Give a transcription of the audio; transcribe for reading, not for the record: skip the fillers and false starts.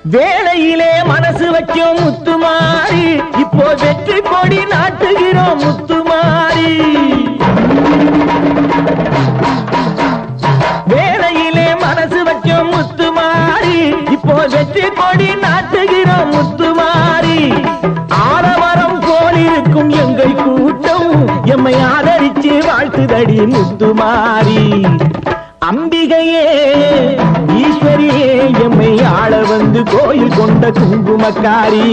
வேளையிலே மனசு வைக்கும் முத்துமாரி இப்போ வெற்றி கொடி நாட்டுகிறோம் முத்துமாரி வேளையிலே மனசு வைக்கும் முத்துமாரி இப்போ வெற்றி கொடி நாட்டுகிறோம் முத்துமாரி ஆலமரம் போலிருக்கும் எங்கள் கூட்டம் எம்மை ஆதரிச்சு வாழ்த்துதடி முத்துமாரி அம்பிகையே ஈஸ்வரியே எம்மை ஆள வந்து கோயில் கொண்ட குங்குமக்காரி